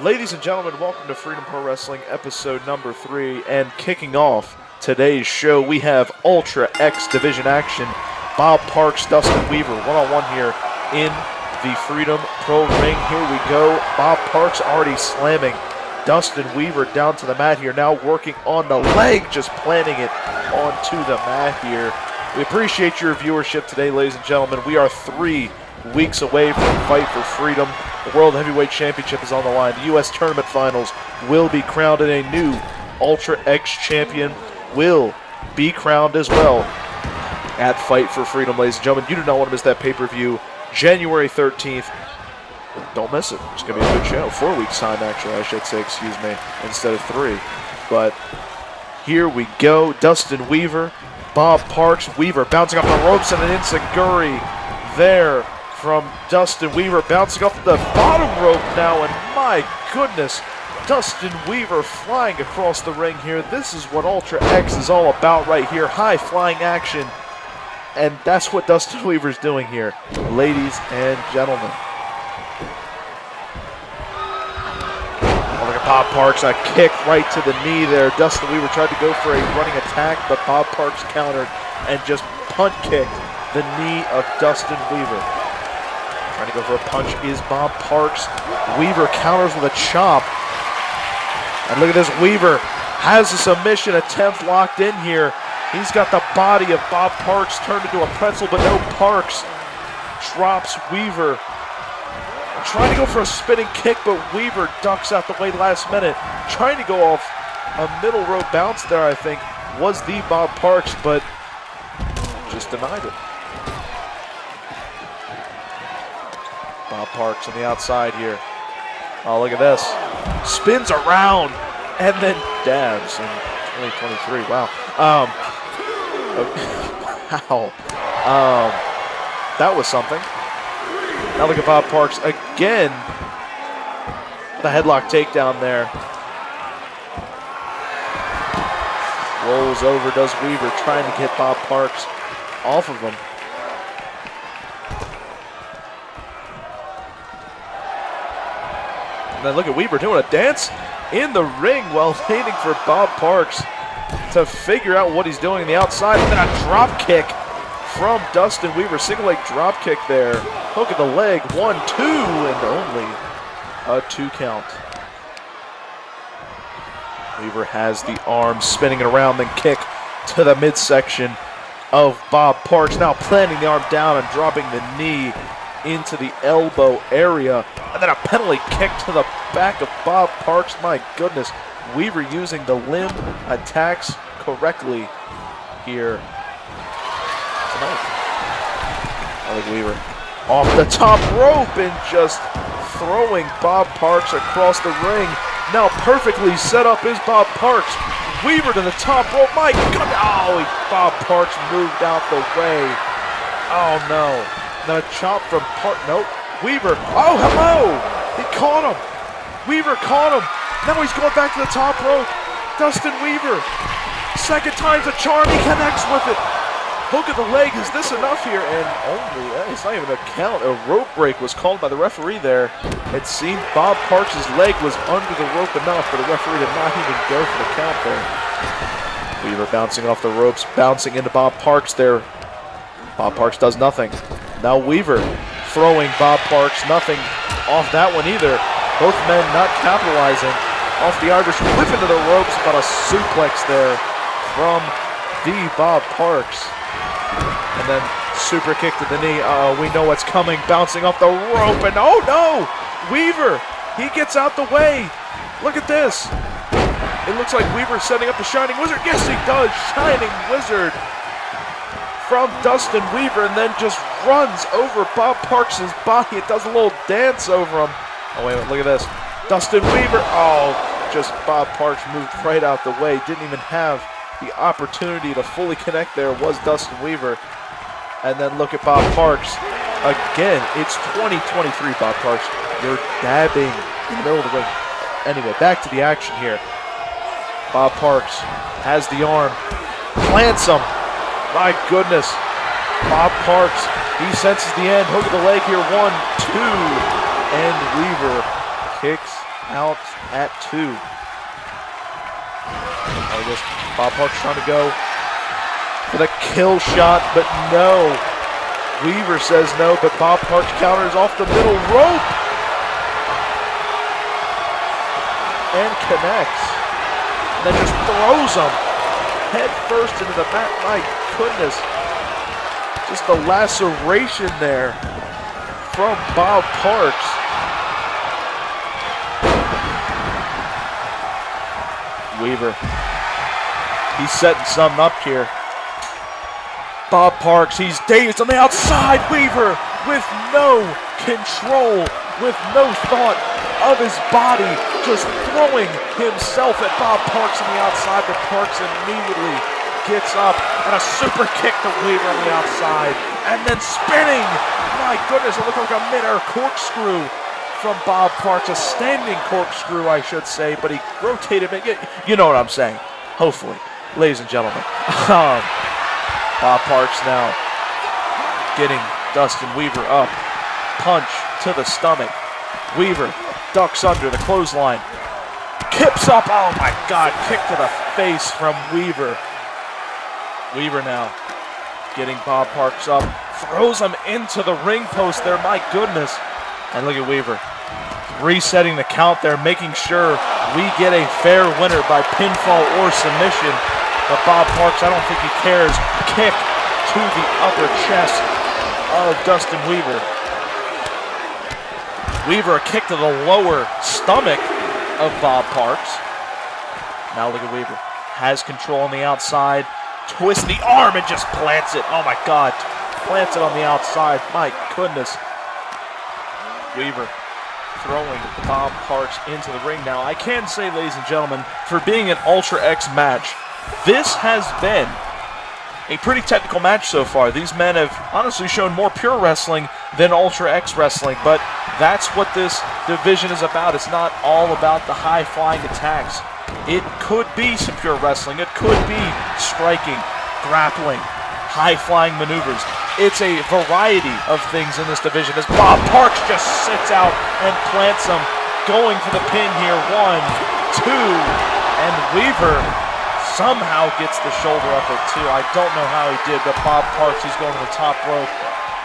Ladies and gentlemen, welcome to Freedom Pro Wrestling episode number 3, and kicking off today's show, we have Ultra X Division action. Bob Parks, Dustin Weaver, one-on-one here in the Freedom Pro ring. Here we go. Bob Parks already slamming Dustin Weaver down to the mat here, now working on the leg, just planting it onto the mat here. We appreciate your viewership today, ladies and gentlemen. We are 3 weeks away from Fight for Freedom. The World Heavyweight Championship is on the line. The U.S. Tournament Finals will be crowned, and a new Ultra X champion will be crowned as well at Fight for Freedom, ladies and gentlemen. You do not want to miss that pay-per-view, January 13th. Don't miss it. It's going to be a good show. 4 weeks' time, actually, I should say, excuse me, instead of 3. But here we go. Dustin Weaver, Bob Parks. Weaver bouncing off the ropes and an enziguri there from Dustin Weaver, bouncing off the bottom rope now, and my goodness, Dustin Weaver flying across the ring here. This is what Ultra X is all about right here, high flying action, and that's what Dustin Weaver's doing here, ladies and gentlemen. Oh, look at Bob Parks, a kick right to the knee there. Dustin Weaver tried to go for a running attack, but Bob Parks countered and just punt kicked the knee of Dustin Weaver. Trying to go for a punch is Bob Parks. Weaver counters with a chop. And look at this, Weaver has a submission attempt locked in here. He's got the body of Bob Parks turned into a pretzel, but no, Parks drops Weaver. Trying to go for a spinning kick, but Weaver ducks out the way last minute. Trying to go off a middle rope bounce there, I think, was the Bob Parks, but just denied it. Bob Parks on the outside here. Oh, look at this. Spins around and then dabs in 2023. Wow. Wow. That was something. Now look at Bob Parks again. The headlock takedown there. Rolls over, does Weaver, trying to get Bob Parks off of him. And then look at Weaver doing a dance in the ring while waiting for Bob Parks to figure out what he's doing on the outside. And then a drop kick from Dustin Weaver. Single leg drop kick there. Hook at the leg. 1, 2, and only a 2 count. Weaver has the arm, spinning it around, then kick to the midsection of Bob Parks. Now planting the arm down and dropping the knee into the elbow area, and then a penalty kick to the back of Bob Parks. My goodness, Weaver using the limb attacks correctly here tonight. I like Weaver off the top rope and just throwing Bob Parks across the ring. Now perfectly set up is Bob Parks. Weaver to the top rope. My goodness, oh, Bob Parks moved out the way. Oh no. The chop from nope. Weaver, oh hello! He caught him! Weaver caught him! Now he's going back to the top rope. Dustin Weaver, second time's a charm, he connects with it. Hook of the leg, is this enough here? And only, it's not even a count. A rope break was called by the referee there. It seemed Bob Parks' leg was under the rope enough, but the referee did not even go for the count there. Weaver bouncing off the ropes, bouncing into Bob Parks there. Bob Parks does nothing. Now Weaver throwing Bob Parks, nothing off that one either. Both men not capitalizing off the Irish whip into the ropes, but a suplex there from the Bob Parks. And then super kick to the knee. We know what's coming, bouncing off the rope, and oh no! Weaver, he gets out the way. Look at this. It looks like Weaver's setting up the Shining Wizard. Yes, he does. Shining Wizard from Dustin Weaver, and then just runs over Bob Parks' body. It does a little dance over him. Oh, wait a minute, look at this. Dustin Weaver, oh, just Bob Parks moved right out the way. Didn't even have the opportunity to fully connect there, was Dustin Weaver. And then look at Bob Parks. Again, it's 2023, Bob Parks. You're dabbing in the middle of the ring. Anyway, back to the action here. Bob Parks has the arm, plants him. My goodness. Bob Parks, he senses the end. Hook of the leg here, 1, 2. And Weaver kicks out at 2. I guess Bob Parks trying to go for the kill shot, but no. Weaver says no, but Bob Parks counters off the middle rope and connects. And then just throws him head first into the mat. My goodness. Just the laceration there from Bob Parks. Weaver, he's setting something up here. Bob Parks, he's dazed on the outside. Weaver with no control, with no thought of his body, just throwing himself at Bob Parks on the outside, but Parks immediately gets up and a super kick to Weaver on the outside, and then spinning. My goodness, it looked like a mid-air corkscrew from Bob Parks, a standing corkscrew, I should say, but he rotated it. You know what I'm saying, hopefully, ladies and gentlemen. Bob Parks now getting Dustin Weaver up. Punch to the stomach. Weaver ducks under the clothesline. Kips up. Oh my God. Kick to the face from Weaver. Weaver now getting Bob Parks up. Throws him into the ring post there. My goodness. And look at Weaver resetting the count there, making sure we get a fair winner by pinfall or submission. But Bob Parks, I don't think he cares. Kick to the upper chest of Dustin Weaver. Weaver, a kick to the lower stomach of Bob Parks. Now look at Weaver. Has control on the outside. Twists the arm and just plants it. Oh my God. Plants it on the outside. My goodness. Weaver throwing Bob Parks into the ring now. I can say, ladies and gentlemen, for being an Ultra X match, this has been a pretty technical match so far. These men have honestly shown more pure wrestling than Ultra X wrestling, but that's what this division is about. It's not all about the high-flying attacks. It could be some pure wrestling. It could be striking, grappling, high-flying maneuvers. It's a variety of things in this division as Bob Parks just sits out and plants him, going for the pin here. 1, 2, and Weaver somehow gets the shoulder up at 2. I don't know how he did, but Bob Parks, he's going to the top rope,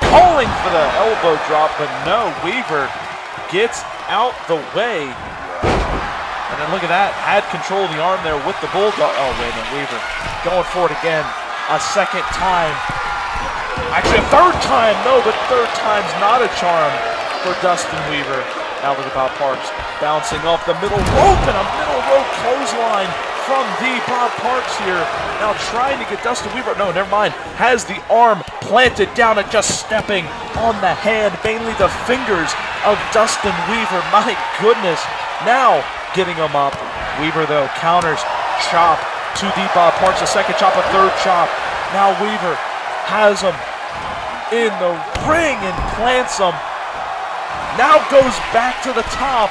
calling for the elbow drop, but no, Weaver gets out the way. And then look at that, had control of the arm there with the bulldog. Oh, wait a minute, Weaver going for it again, a second time. Actually, a third time, no, but third time's not a charm for Dustin Weaver. Now look at Bob Parks bouncing off the middle rope and a middle rope clothesline from the Bob Parks here. Now trying to get Dustin Weaver, no, never mind, has the arm planted down and just stepping on the hand, mainly the fingers of Dustin Weaver. My goodness, now getting him up. Weaver, though, counters, chop to the Bob Parks, a second chop, a third chop. Now Weaver has him in the ring and plants him. Now goes back to the top.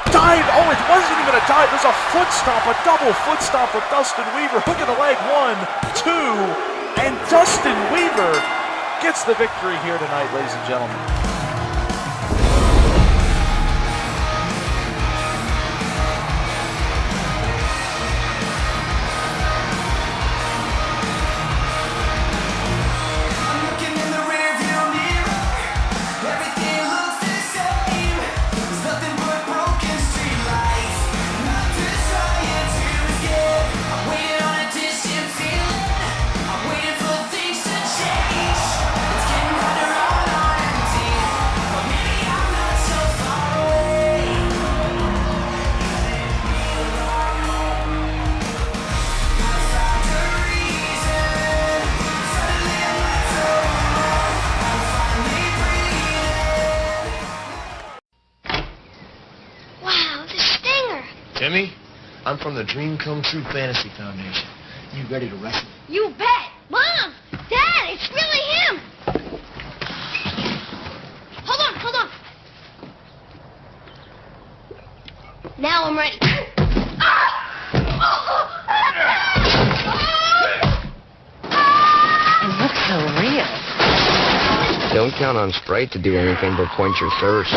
Dive, oh, it wasn't even a dive, there's a foot stomp, a double foot stomp of Dustin Weaver. Hook of the leg, 1, 2, and Dustin Weaver gets the victory here tonight, ladies and gentlemen. Timmy, I'm from the Dream Come True Fantasy Foundation. You ready to wrestle? You bet! Mom! Dad! It's really him! Hold on! Now I'm ready. It looks so real. Don't count on Sprite to do anything but quench your thirst.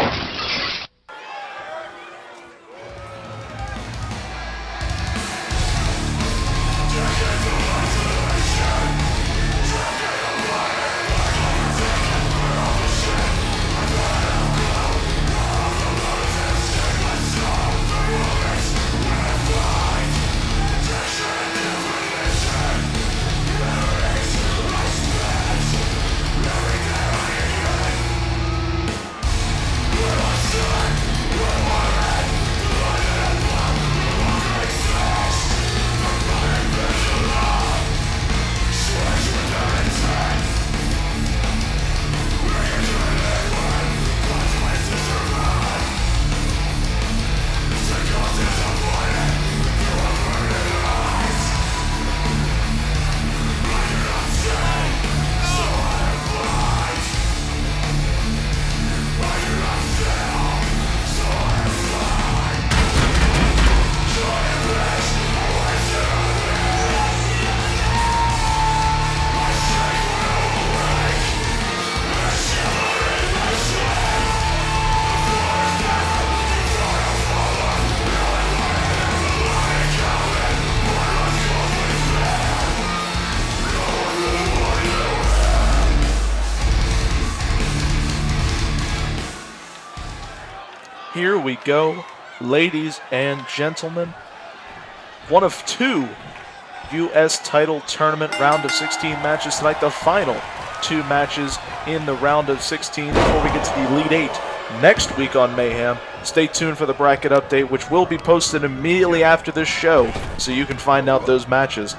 Here we go, ladies and gentlemen. One of two U.S. title tournament round of 16 matches tonight. The final two matches in the round of 16 before we get to the Elite Eight next week on Mayhem. Stay tuned for the bracket update, which will be posted immediately after this show, so you can find out those matches.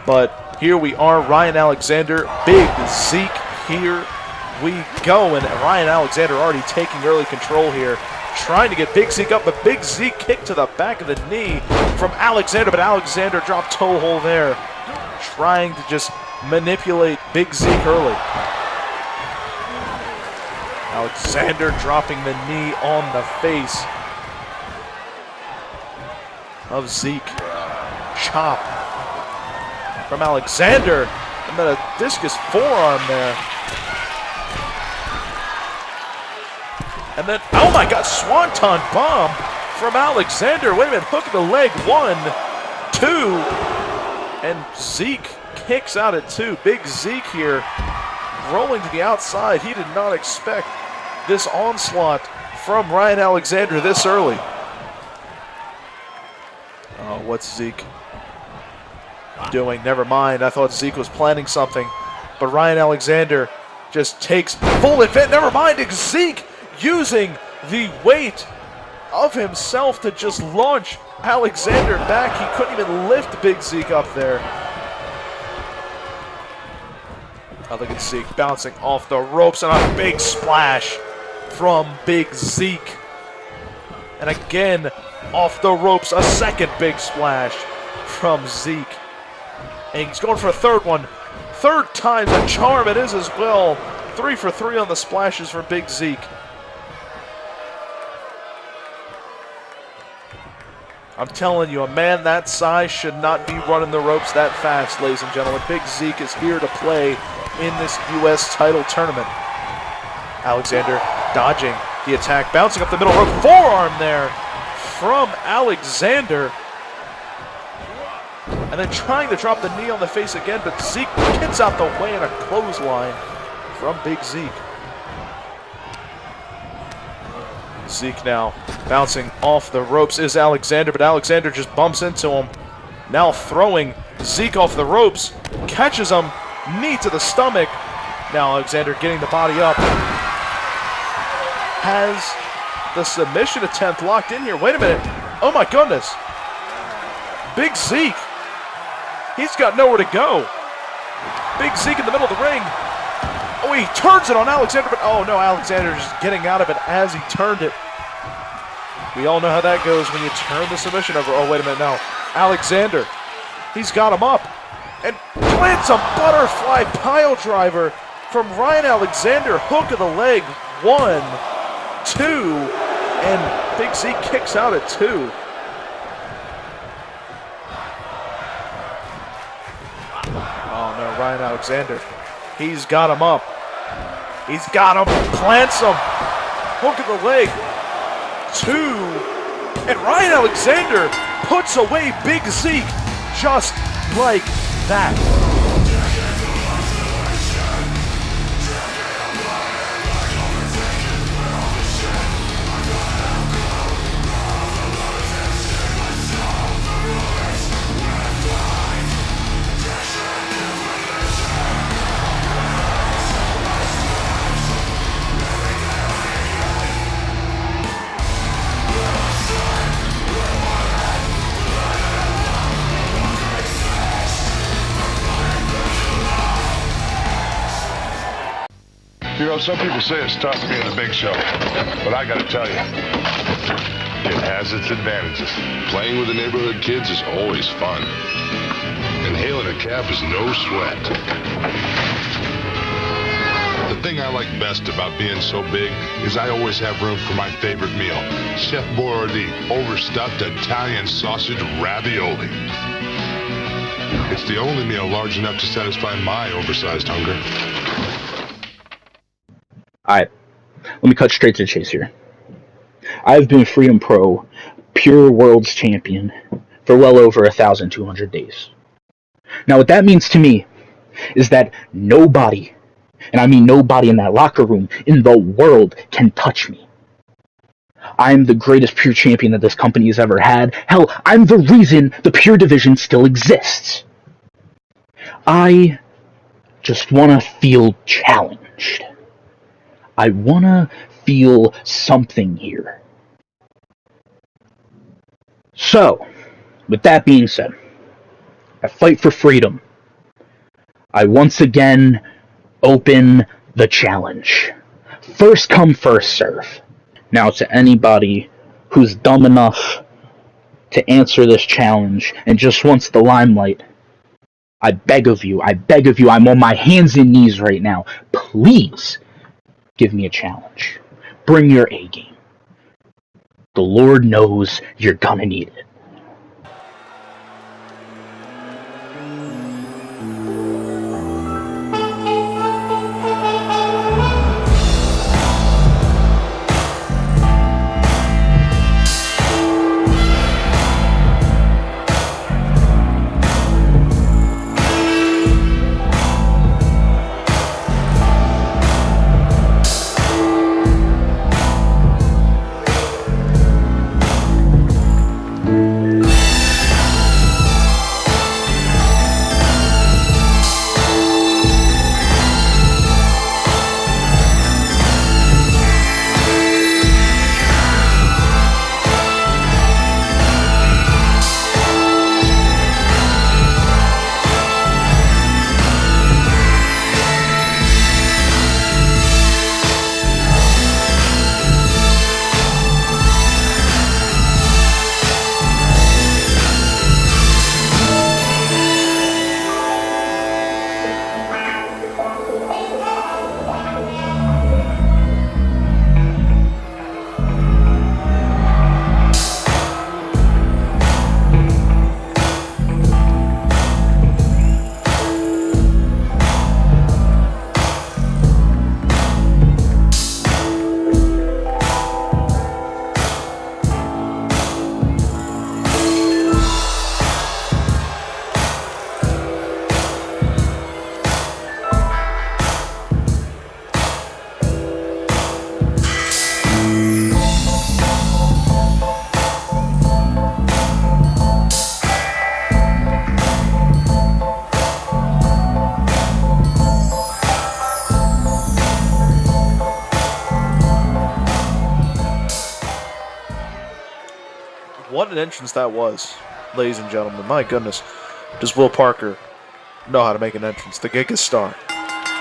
But here we are, Ryan Alexander, Big Zeke, here we go. And Ryan Alexander already taking early control here, trying to get Big Zeke up, but Big Zeke kicked to the back of the knee from Alexander, but Alexander dropped toe hold there, trying to just manipulate Big Zeke early. Alexander dropping the knee on the face of Zeke. Chop from Alexander, and then a discus forearm there. And then, oh my God, swanton bomb from Alexander. Wait a minute, hook of the leg, 1, 2, and Zeke kicks out at 2. Big Zeke here rolling to the outside. He did not expect this onslaught from Ryan Alexander this early. Oh, what's Zeke doing? Never mind, I thought Zeke was planning something, but Ryan Alexander just takes full advantage. Never mind, Zeke using the weight of himself to just launch Alexander back. He couldn't even lift Big Zeke up there. Oh, look at Zeke bouncing off the ropes, and a big splash from Big Zeke. And again, off the ropes, a second big splash from Zeke. And he's going for a third one. Third time's a charm it is as well. 3 for 3 on the splashes for Big Zeke. I'm telling you, a man that size should not be running the ropes that fast, ladies and gentlemen. Big Zeke is here to play in this U.S. title tournament. Alexander dodging the attack, bouncing up the middle rope. Forearm there from Alexander. And then trying to drop the knee on the face again, but Zeke gets out the way in a clothesline from Big Zeke. Zeke now bouncing off the ropes is Alexander, but Alexander just bumps into him. Now throwing Zeke off the ropes, catches him, knee to the stomach. Now Alexander getting the body up. Has the submission attempt locked in here. Wait a minute. Oh my goodness. Big Zeke. He's got nowhere to go. Big Zeke in the middle of the ring. Oh, he turns it on Alexander, but oh no, Alexander's just getting out of it as he turned it. We all know how that goes when you turn the submission over. Oh, wait a minute, no. Alexander, he's got him up. And plants a butterfly pile driver from Ryan Alexander. Hook of the leg, 1, 2, and Big Z kicks out at 2. Ryan Alexander. He's got him up. He's got him. Plants him. Hook of the leg. 2. And Ryan Alexander puts away Big Zeke just like that. You know, some people say it's tough being the big show, but I gotta tell you, it has its advantages. Playing with the neighborhood kids is always fun, and hailing a cab is no sweat. The thing I like best about being so big is I always have room for my favorite meal, Chef Boyardee overstuffed Italian sausage ravioli. It's the only meal large enough to satisfy my oversized hunger. Alright, let me cut straight to the chase here. I've been Freedom Pro Pure World's Champion for well over 1,200 days. Now what that means to me is that nobody, and I mean nobody in that locker room in the world, can touch me. I'm the greatest Pure Champion that this company has ever had. Hell, I'm the reason the Pure division still exists. I just want to feel challenged. I want to feel something here. So, with that being said, I fight for freedom. I once again open the challenge. First come, first serve. Now, to anybody who's dumb enough to answer this challenge and just wants the limelight, I beg of you, I'm on my hands and knees right now. Please give me a challenge. Bring your A game. The Lord knows you're gonna need it. What an entrance that was, ladies and gentlemen. My goodness. Does Will Parker know how to make an entrance? The Giga Star,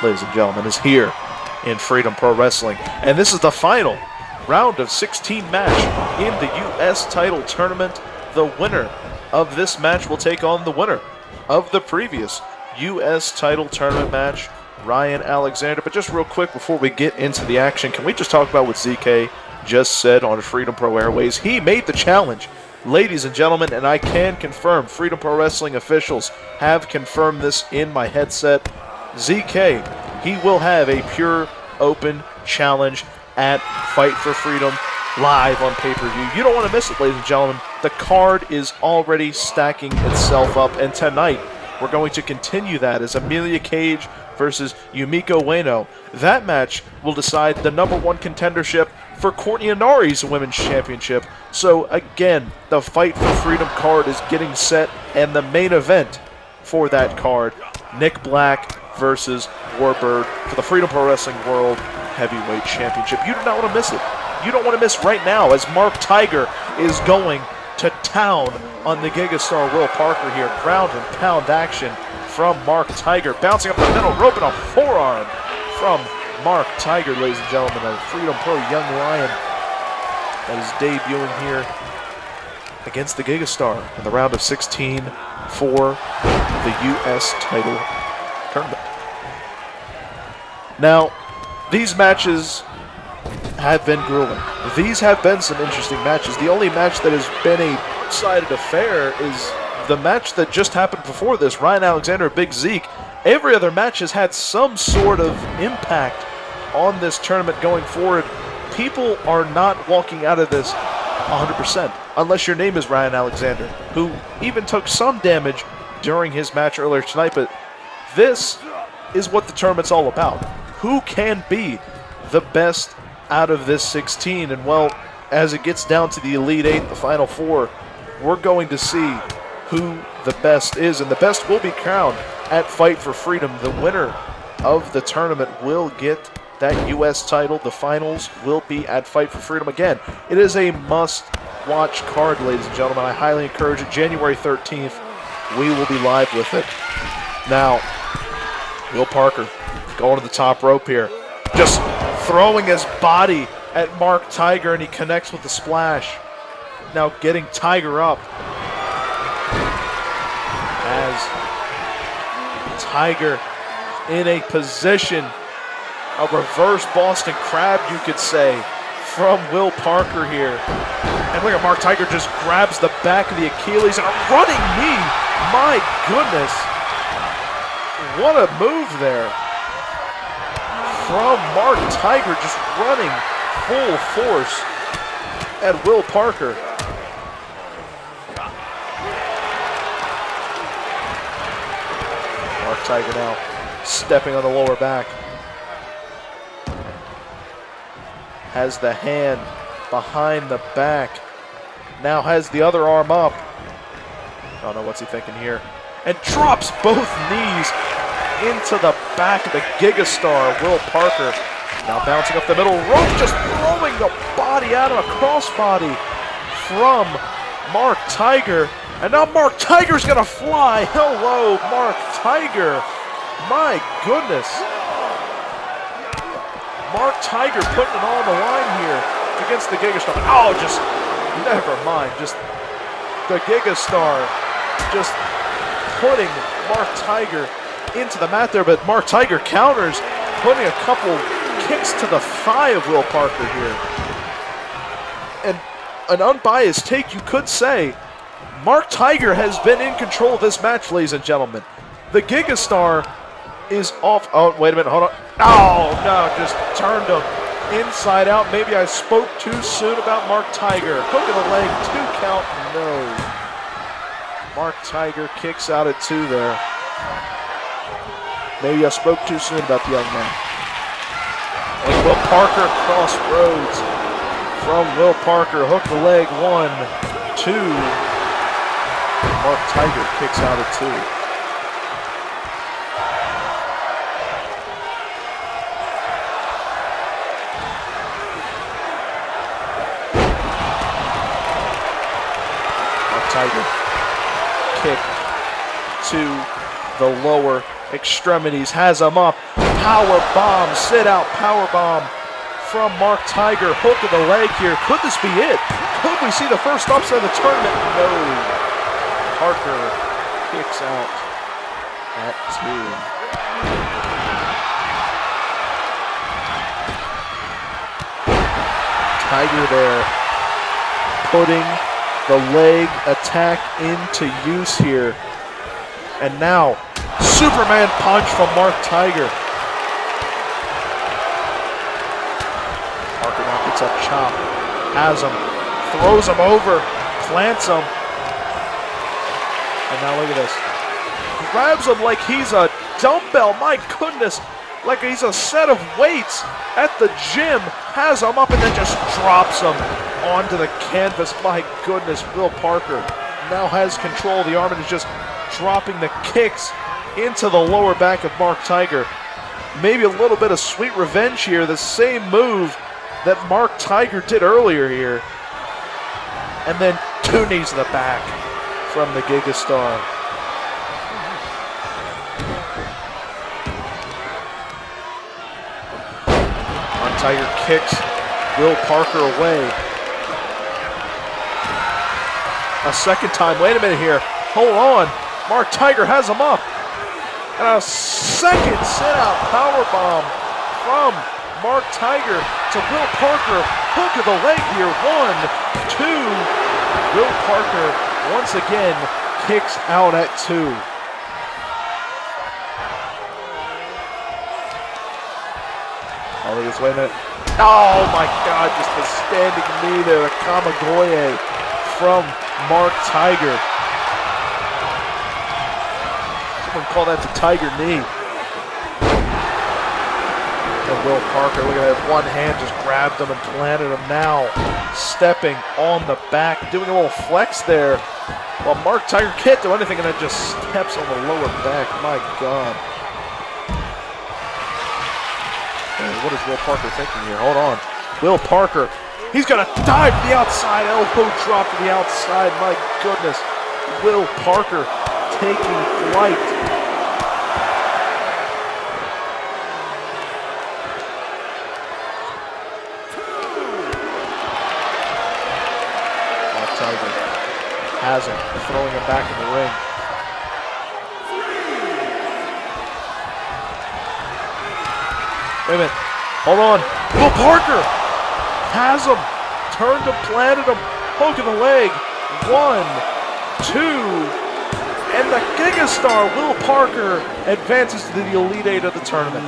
ladies and gentlemen, is here in Freedom Pro Wrestling. And this is the final round of 16 match in the U.S. title tournament. The winner of this match will take on the winner of the previous U.S. title tournament match, Ryan Alexander. But just real quick before we get into the action, can we just talk about what ZK just said on Freedom Pro Airways? He made the challenge Ladies and gentlemen, and I can confirm, Freedom Pro Wrestling officials have confirmed this in my headset. ZK, he will have a pure open challenge at Fight for Freedom live on pay-per-view. You don't want to miss it, ladies and gentlemen. The card is already stacking itself up, and tonight we're going to continue that as Emilia Cage versus Yumiko Ueno. That match will decide the #1 contendership for Courtney Inari's Women's Championship. So again, the Fight for Freedom card is getting set, and the main event for that card, Nick Black versus Warbird for the Freedom Pro Wrestling World Heavyweight Championship. You do not want to miss it. You don't want to miss right now as Mark Tiger is going to town on the Gigastar Will Parker here. Ground and pound action from Mark Tiger. Bouncing up the middle rope and a forearm from Mark Tiger, ladies and gentlemen. A Freedom Pro Young Lion that is debuting here against the Gigastar in the round of 16 for the U.S. title tournament. Now, these matches have been grueling. These have been some interesting matches. The only match that has been a one-sided affair is the match that just happened before this, Ryan Alexander, Big Zeke. Every other match has had some sort of impact on this tournament going forward. People are not walking out of this 100%, unless your name is Ryan Alexander, who even took some damage during his match earlier tonight. But this is what the tournament's all about. Who can be the best out of this 16? And well, as it gets down to the Elite 8, the Final 4, we're going to see who the best is, and the best will be crowned at Fight for Freedom. The winner of the tournament will get that U.S. title. The finals will be at Fight for Freedom. Again, it is a must-watch card, ladies and gentlemen. I highly encourage it. January 13th, we will be live with it. Now, Will Parker going to the top rope here, just throwing his body at Mark Tiger, and he connects with the splash. Now getting Tiger up as Tiger in a position, a reverse Boston Crab, you could say, from Will Parker here. And look at Mark Tiger just grabs the back of the Achilles and a running knee. My goodness. What a move there from Mark Tiger, just running full force at Will Parker. Mark Tiger now stepping on the lower back. Has the hand behind the back. Now has the other arm up. I don't know what's he thinking here. And drops both knees into the back of the Gigastar, Will Parker. Now bouncing up the middle rope, just throwing the body out of a crossbody from Mark Tiger. And now Mark Tiger's gonna fly. Hello, Mark Tiger. My goodness. Mark Tiger putting it all on the line here against the Gigastar. Oh, just never mind. Just the Gigastar just putting Mark Tiger into the mat there, but Mark Tiger counters, putting a couple kicks to the thigh of Will Parker here. And an unbiased take, you could say, Mark Tiger has been in control of this match, ladies and gentlemen. The Gigastar is off. Oh, wait a minute, hold on. Oh, no, just turned him inside out. Maybe I spoke too soon about Mark Tiger. Hook of the leg, 2 count, no. Mark Tiger kicks out at 2 there. Maybe I spoke too soon about the young man. And Will Parker crossroads from Will Parker. Hook the leg, 1, 2. Mark Tiger kicks out at 2. Mark Tiger kick to the lower extremities, has him up. Power bomb, sit out power bomb from Mark Tiger. Hook of the leg here. Could this be it? Could we see the first upset of the tournament? No. Parker kicks out at 2. Tiger there putting the leg attack into use here. And now, Superman punch from Mark Tiger. Parker now picks up chop, has him, throws him over, plants him. And now look at this. Grabs him like he's a dumbbell, my goodness. Like he's a set of weights at the gym, has him up and then just drops him onto the canvas. My goodness, Will Parker now has control of the arm and is just dropping the kicks into the lower back of Mark Tiger. Maybe a little bit of sweet revenge here, the same move that Mark Tiger did earlier here. And then 2 knees to the back from the Gigastar. Tiger kicks Will Parker away. A second time. Wait a minute here. Hold on. Mark Tiger has him up. And a second sit-out powerbomb from Mark Tiger to Will Parker. Hook of the leg here. 1, 2. Will Parker once again kicks out at 2. Oh, look at this, wait a minute. Oh my God, just the standing knee there, a Kamigoye from Mark Tiger. Someone call that the Tiger knee. And Will Parker, look at that, one hand just grabbed him and planted him now. Stepping on the back, doing a little flex there. While Mark Tiger can't do anything and then just steps on the lower back, my God. What is Will Parker thinking here? Hold on. Will Parker, he's going to dive to the outside, elbow drop to the outside. My goodness. Will Parker taking flight. Mark Tiger has him, throwing him back in the ring. Wait a minute. Hold on. Will Parker has him. Turned him, planted him. Hook in the leg. 1, 2. And the Gigastar, Will Parker, advances to the Elite Eight of the tournament.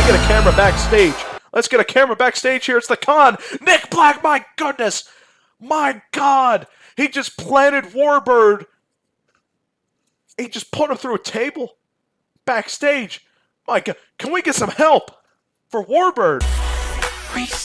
Get a camera backstage. Let's get a camera backstage here. It's the Khan. Nick Black, my goodness. My God. He just planted Warbird. He just put him through a table backstage. My God. Can we get some help for Warbird? What's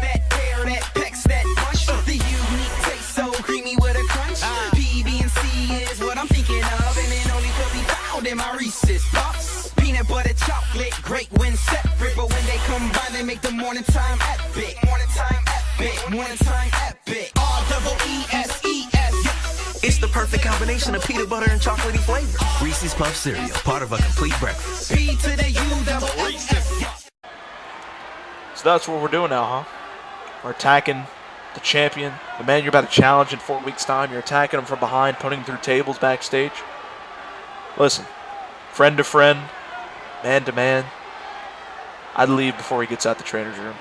that pear, that pecs, that punch? The unique taste, so creamy with a crunch. PB and C is what I'm thinking of, and it only could be found in my Reese's Puffs. Peanut butter chocolate, great when separate, but when they combine, they make the morning time epic. Morning time epic, morning time epic. REESES. It's the perfect combination of peanut butter and chocolatey flavor. Reese's Puff cereal, part of a complete breakfast. P to the U double Reese's. So that's what we're doing now, huh? We're attacking the champion, the man you're about to challenge in 4 weeks' time. You're attacking him from behind, putting him through tables backstage. Listen, friend to friend, man to man, I'd leave before he gets out the trainer's room.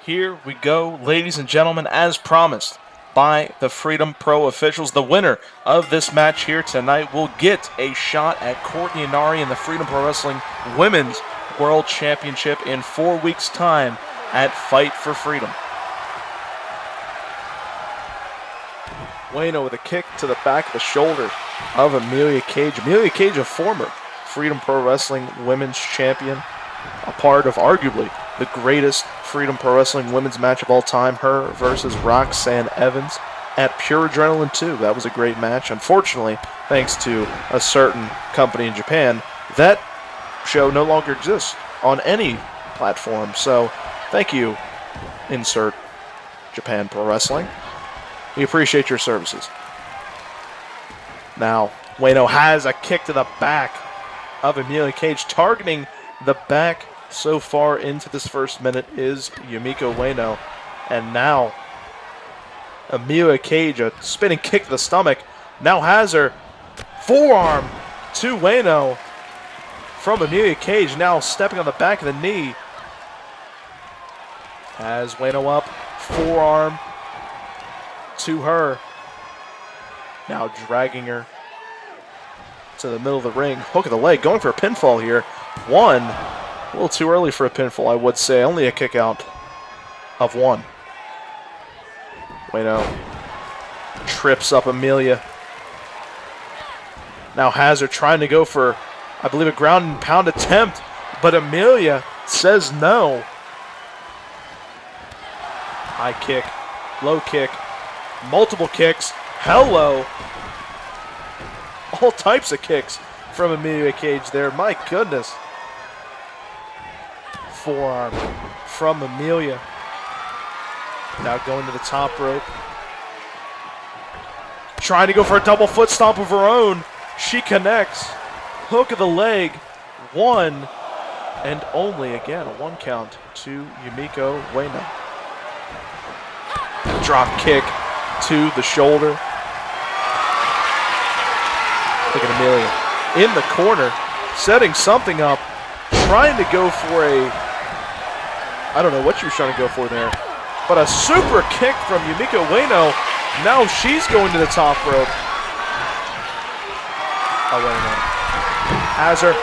Here we go, ladies and gentlemen, as promised by the Freedom Pro officials. The winner of this match here tonight will get a shot at Courtney Inari in the Freedom Pro Wrestling Women's World Championship in 4 weeks' time at Fight for Freedom. Ueno with a kick to the back of the shoulder of Amelia Cage. Amelia Cage, a former Freedom Pro Wrestling Women's Champion, a part of arguably the greatest Freedom Pro Wrestling women's match of all time, her versus Roxanne Evans at Pure Adrenaline 2. That was a great match. Unfortunately, thanks to a certain company in Japan, that show no longer exists on any platform. So, thank you, insert Japan Pro Wrestling. We appreciate your services. Now, Ueno has a kick to the back of Amelia Cage, targeting the back. So far into this first minute is Yumiko Ueno. And now Amelia Cage, a spinning kick to the stomach, now has her forearm to Ueno from Amelia Cage, now stepping on the back of the knee. Has Ueno up, forearm to her. Now dragging her to the middle of the ring. Hook of the leg, going for a pinfall here. One. A little too early for a pinfall, I would say. Only a kick out of one. Ueno trips up Amelia. Now Hazard trying to go for, I believe, a ground and pound attempt, but Amelia says no. High kick, low kick, multiple kicks. Hello. All types of kicks from Amelia Cage there. My goodness. Forearm from Amelia. Now going to the top rope. Trying to go for a double foot stomp of her own. She connects. Hook of the leg. One and only, again, a one count to Yumiko Ueno. Drop kick to the shoulder. Look at Amelia in the corner, setting something up, trying to go for a, I don't know what she was trying to go for there, but a super kick from Yumiko Ueno. Now she's going to the top rope. Oh, wait a minute. Has her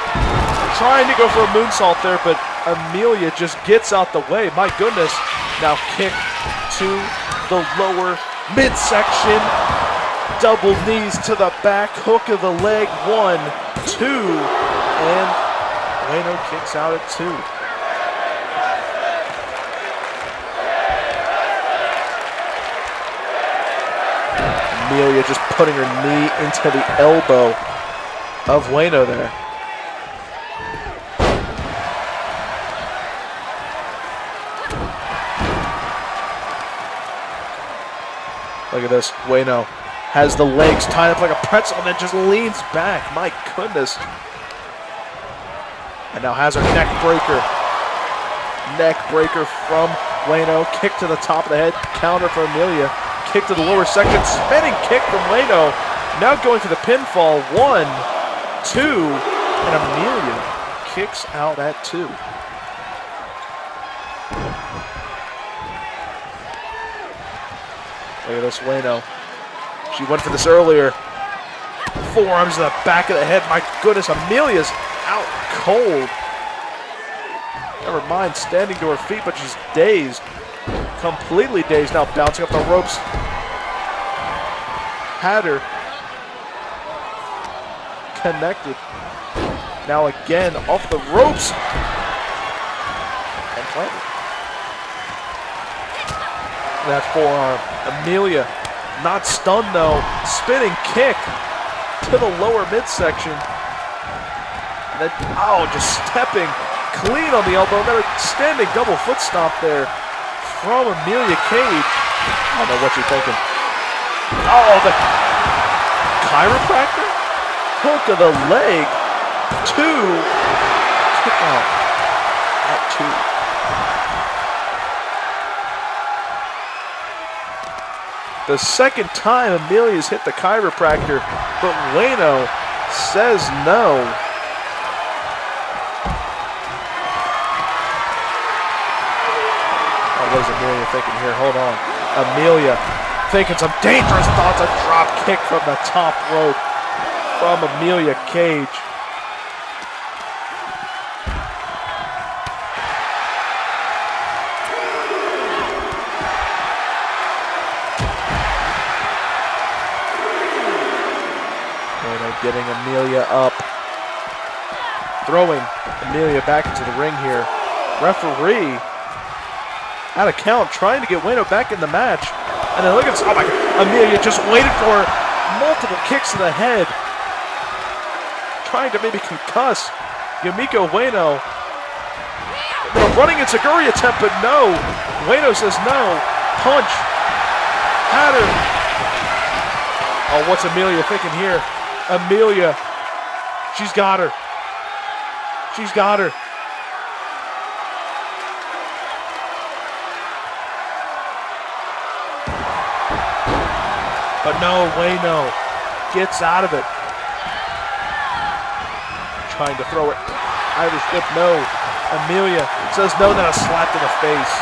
trying to go for a moonsault there, but Amelia just gets out the way. My goodness. Now kick to the lower midsection. Double knees to the back. Hook of the leg. 1, 2. And Ueno kicks out at 2. Amelia just putting her knee into the elbow of Ueno there. Look at this. Ueno has the legs tied up like a pretzel and then just leans back. My goodness. And now has her neck breaker. Neck breaker from Ueno. Kick to the top of the head. Counter for Amelia. Kick to the lower section. Spinning kick from Ueno. Now going for the pinfall. 1, 2. And Amelia kicks out at 2. Look at this, Ueno. She went for this earlier. Forearms to the back of the head. My goodness, Amelia's out cold. Never mind standing to her feet, but she's dazed. Completely dazed now, bouncing up the ropes. Had her connected. Now again, off the ropes. And planted. That forearm. Amelia, not stunned though. Spinning kick to the lower midsection. And then, just stepping clean on the elbow. And then a standing double foot stomp there from Amelia Cage. I don't know what you're thinking. Oh, the chiropractor? Hook of the leg. 2. Kick out at 2. The second time Amelia's hit the chiropractor, but Ueno says no. Oh, what is Amelia thinking here? Hold on. Amelia thinking some dangerous thoughts. A drop kick from the top rope from Amelia Cage. Getting Amelia up. Throwing Amelia back into the ring here. Referee out of count, trying to get Ueno back in the match. And then look at, oh my God, Amelia just waited for multiple kicks to the head. Trying to maybe concuss Yumiko Ueno. A running enziguri attempt, but no. Ueno says no. Punch. Had her. Oh, what's Amelia thinking here? Amelia, she's got her. She's got her. But no, Ueno gets out of it. Trying to throw it. Irish whip, no. Amelia says no, then a slap to the face.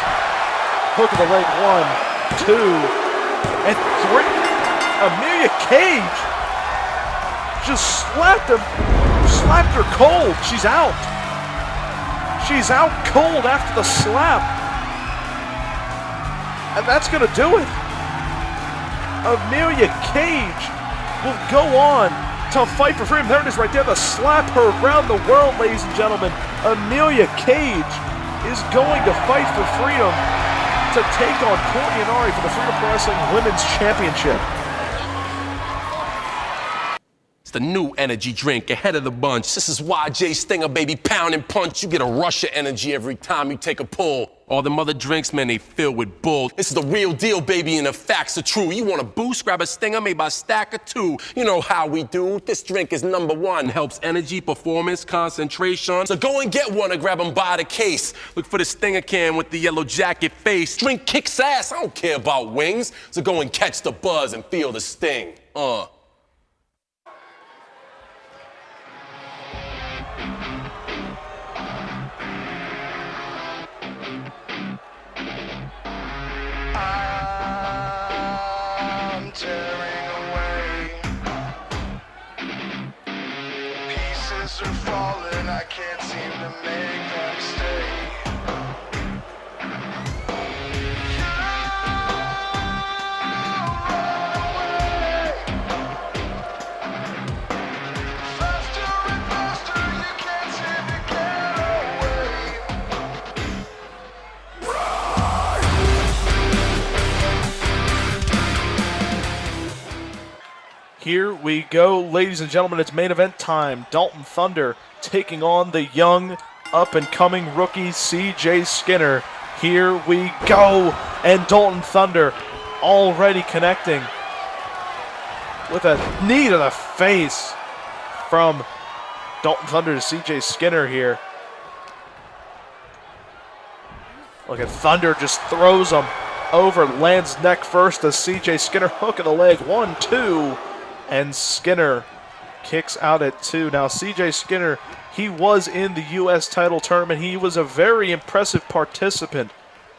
Hook of the leg, 1, 2, and 3. Amelia Cage just slapped her cold. She's out. She's out cold after the slap. And that's going to do it. Amelia Cage will go on to fight for freedom. There it is right there, the slap her around the world, ladies and gentlemen. Amelia Cage is going to fight for freedom to take on Courtney and Ari for the Freedom Pro Wrestling Women's Championship. It's the new energy drink ahead of the bunch. This is YJ Stinger, baby, pound and punch. You get a rush of energy every time you take a pull. All them other drinks, man, they filled with bull. This is the real deal, baby, and the facts are true. You want a boost? Grab a Stinger made by Stack of 2. You know how we do. This drink is #1. Helps energy, performance, concentration. So go and get one or grab them by the case. Look for the Stinger can with the yellow jacket face. Drink kicks ass. I don't care about wings. So go and catch the buzz and feel the sting. Are falling, I can't seem to make them stay. Faster and faster, you can't seem to get away. Here we go, ladies and gentlemen. It's main event time. Dalton Thunder taking on the young, up-and-coming rookie CJ Skinner. Here we go. And Dalton Thunder already connecting with a knee to the face from Dalton Thunder to CJ Skinner here. Look at Thunder, just throws him over, lands neck first to CJ Skinner. Hook of the leg, 1, 2. And Skinner kicks out at 2. Now, CJ Skinner, he was in the U.S. title tournament. He was a very impressive participant,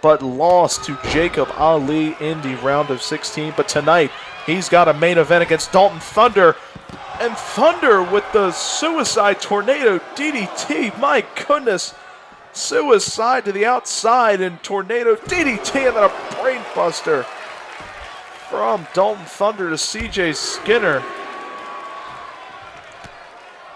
but lost to Jacob Ali in the round of 16. But tonight, he's got a main event against Dalton Thunder. And Thunder with the suicide tornado DDT. My goodness. Suicide to the outside and tornado DDT, and then a brain buster from Dalton Thunder to CJ Skinner.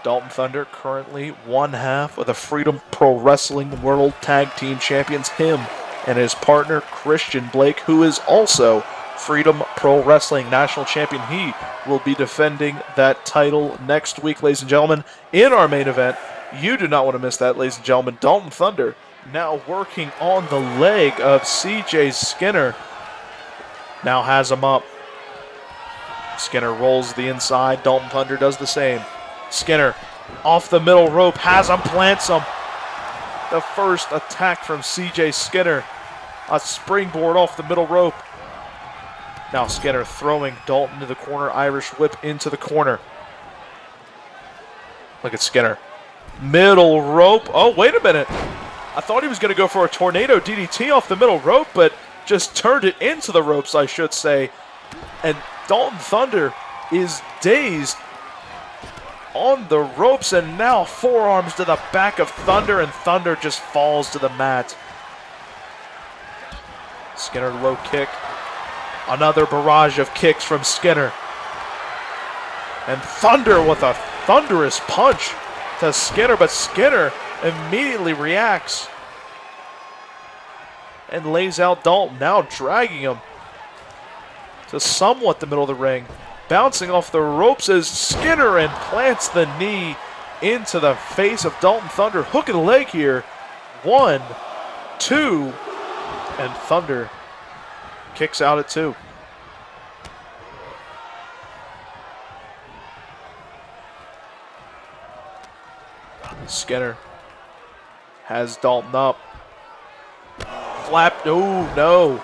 Dalton Thunder currently one half of the Freedom Pro Wrestling World Tag Team Champions. Him and his partner Christian Blake, who is also Freedom Pro Wrestling National Champion. He will be defending that title next week, ladies and gentlemen, in our main event. You do not want to miss that, ladies and gentlemen. Dalton Thunder now working on the leg of CJ Skinner. Now has him up. Skinner rolls the inside. Dalton Thunder does the same. Skinner off the middle rope, has him, plants him. The first attack from CJ Skinner. A springboard off the middle rope. Now Skinner throwing Dalton to the corner. Irish whip into the corner. Look at Skinner. Middle rope. Oh, wait a minute. I thought he was going to go for a tornado DDT off the middle rope, but just turned it into the ropes, I should say. And Dalton Thunder is dazed on the ropes, and now forearms to the back of Thunder, and Thunder just falls to the mat. Skinner low kick. Another barrage of kicks from Skinner. And Thunder with a thunderous punch to Skinner, but Skinner immediately reacts and lays out Dalton, now dragging him to somewhat the middle of the ring. Bouncing off the ropes as Skinner and plants the knee into the face of Dalton Thunder. Hook of the leg here. 1, 2, and Thunder kicks out at 2. Skinner has Dalton up. Flap, oh no.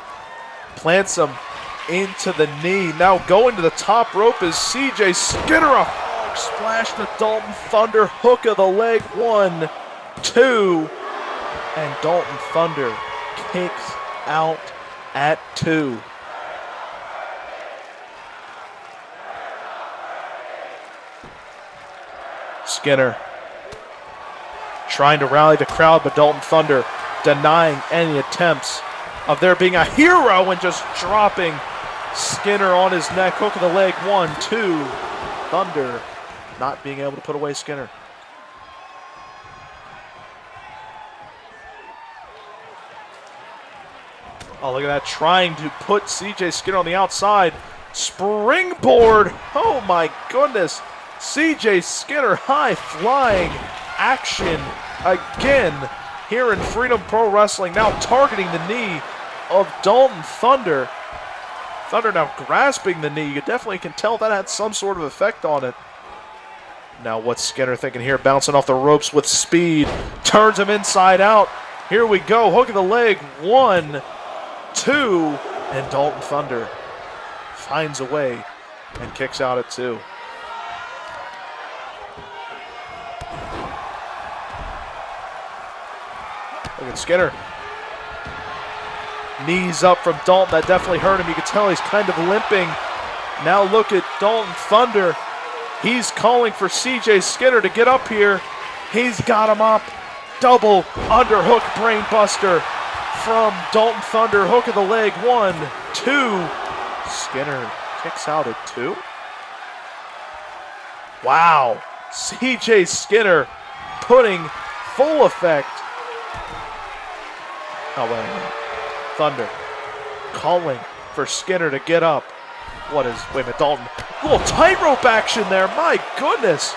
Plants him into the knee. Now going to the top rope is CJ Skinner. A frog splash to Dalton Thunder. Hook of the leg. 1, 2. And Dalton Thunder kicks out at 2. Skinner trying to rally the crowd, but Dalton Thunder denying any attempts of there being a hero and just dropping Skinner on his neck. Hook of the leg. 1, 2. Thunder not being able to put away Skinner. Oh, look at that. Trying to put CJ Skinner on the outside. Springboard. Oh my goodness. CJ Skinner high flying action again here in Freedom Pro Wrestling. Now targeting the knee of Dalton Thunder. Thunder now grasping the knee. You definitely can tell that had some sort of effect on it. Now what's Skinner thinking here? Bouncing off the ropes with speed. Turns him inside out. Here we go. Hook of the leg. 1, 2. And Dalton Thunder finds a way and kicks out at 2. Look at Skinner. Knees up from Dalton. That definitely hurt him. You can tell he's kind of limping. Now look at Dalton Thunder. He's calling for CJ Skinner to get up here. He's got him up. Double underhook brain buster from Dalton Thunder. Hook of the leg. 1, 2. Skinner kicks out at 2. Wow. CJ Skinner putting full effect. Oh, wait a minute. Thunder calling for Skinner to get up. What is, wait a minute, Dalton. A little tightrope action there, my goodness.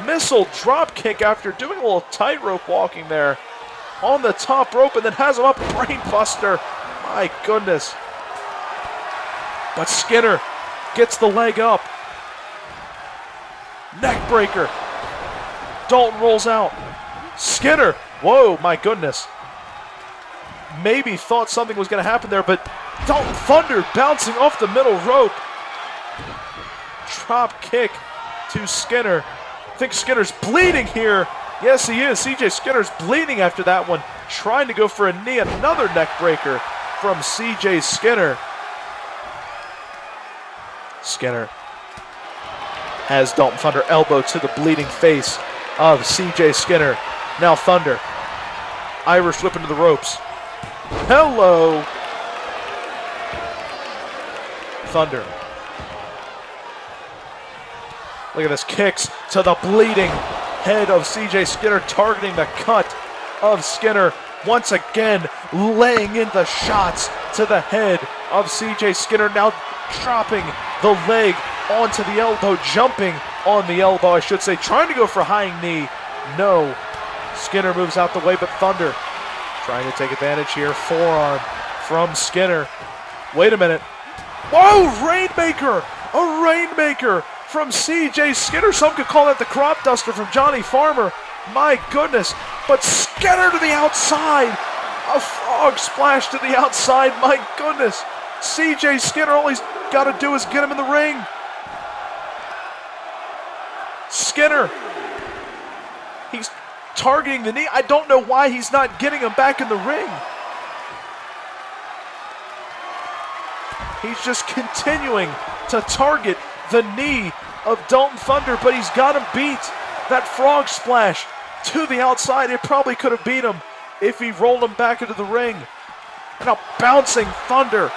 Missile drop kick after doing a little tightrope walking there on the top rope, and then has him up, brain buster. My goodness. But Skinner gets the leg up. Neck breaker. Dalton rolls out. Skinner, whoa, my goodness. Maybe thought something was going to happen there, but Dalton Thunder bouncing off the middle rope. Drop kick to Skinner. I think Skinner's bleeding here. Yes, he is. CJ Skinner's bleeding after that one. Trying to go for a knee. Another neck breaker from CJ Skinner. Skinner has Dalton Thunder elbow to the bleeding face of CJ Skinner. Now Thunder. Irish whip into the ropes. Hello. Thunder. Look at this. Kicks to the bleeding head of CJ Skinner, targeting the cut of Skinner. Once again, laying in the shots to the head of CJ Skinner. Now dropping the leg onto the elbow, jumping on the elbow, I should say. Trying to go for a high knee. No. Skinner moves out the way, but Thunder trying to take advantage here. Forearm from Skinner. Wait a minute. Whoa, Rainmaker! A Rainmaker from CJ Skinner. Some could call that the crop duster from Johnny Farmer. My goodness. But Skinner to the outside. A frog splash to the outside. My goodness. CJ Skinner, all he's got to do is get him in the ring. Skinner. He's targeting the knee. I don't know why he's not getting him back in the ring. He's just continuing to target the knee of Dalton Thunder, but he's got him beat. That frog splash to the outside, it probably could have beat him if he rolled him back into the ring. And now bouncing Thunder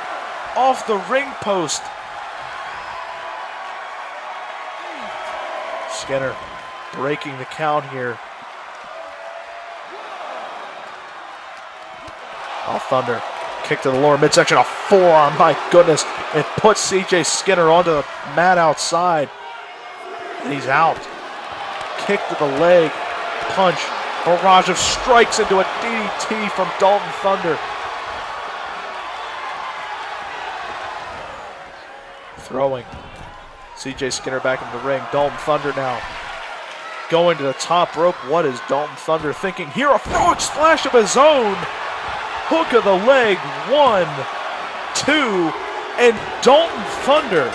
off the ring post. Skinner breaking the count here. Oh, Thunder. Kick to the lower midsection, a forearm, my goodness. It puts CJ Skinner onto the mat outside. And he's out. Kick to the leg, punch. Barrage of strikes into a DDT from Dalton Thunder. Throwing CJ Skinner back into the ring. Dalton Thunder now going to the top rope. What is Dalton Thunder thinking here? A frog splash of his own. Hook of the leg, 1, 2, and Dalton Thunder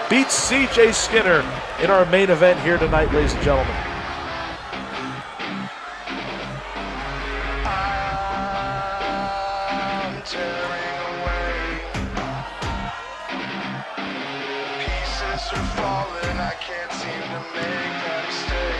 beats CJ Skinner in our main event here tonight, ladies and gentlemen. I'm tearing away. Pieces are falling, I can't seem to make them stay.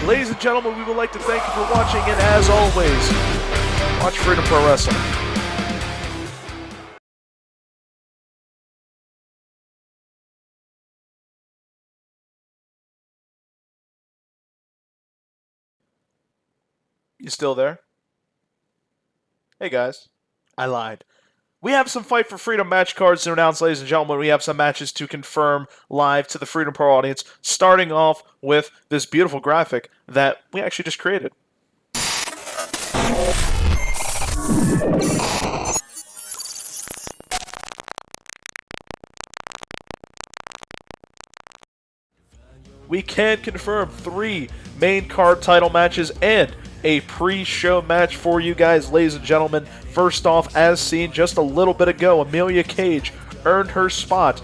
Ladies and gentlemen, we would like to thank you for watching, and as always, watch Freedom Pro Wrestling. You still there? Hey guys, I lied. We have some Fight for Freedom match cards to announce, ladies and gentlemen. We have some matches to confirm live to the Freedom Pro audience, starting off with this beautiful graphic that we actually just created. We can confirm 3 main card title matches and a pre-show match for you guys, ladies and gentlemen. First off, as seen just a little bit ago, Emilia Cage earned her spot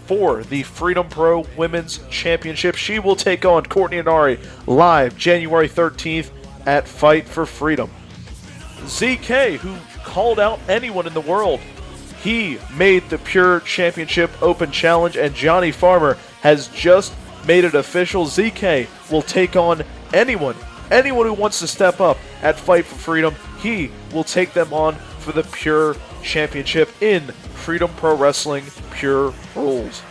for the Freedom Pro Women's Championship. She will take on Courtney Inari live January 13th at Fight for Freedom. ZK, who called out anyone in the world, he made the Pure Championship Open Challenge, and Johnny Farmer has just made it official. ZK will take on anyone who wants to step up at Fight for Freedom. He will take them on for the Pure Championship in Freedom Pro Wrestling Pure Rules.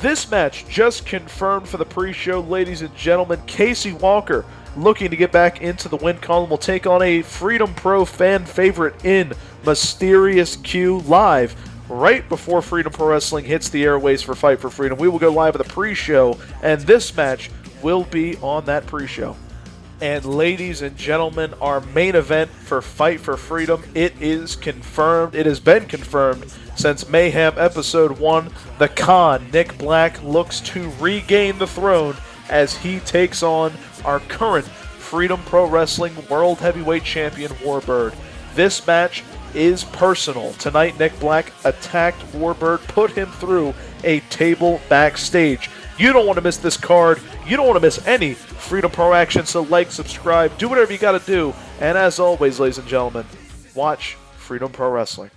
This match just confirmed for the pre-show, ladies and gentlemen. Casey Walker, looking to get back into the win column, will take on a Freedom Pro fan favorite in Mysterious Q live right before Freedom Pro Wrestling hits the airways for Fight for Freedom. We will go live at the pre-show, and this match will be on that pre-show. And ladies and gentlemen, our main event for Fight for Freedom, it is confirmed. It has been confirmed since Mayhem Episode 1. The Khan, Nick Black, looks to regain the throne as he takes on our current Freedom Pro Wrestling World Heavyweight Champion, Warbird. This match is personal. Tonight, Nick Black attacked Warbird, put him through a table backstage. You don't want to miss this card. You don't want to miss any Freedom Pro action, so like, subscribe, do whatever you got to do. And as always, ladies and gentlemen, watch Freedom Pro Wrestling.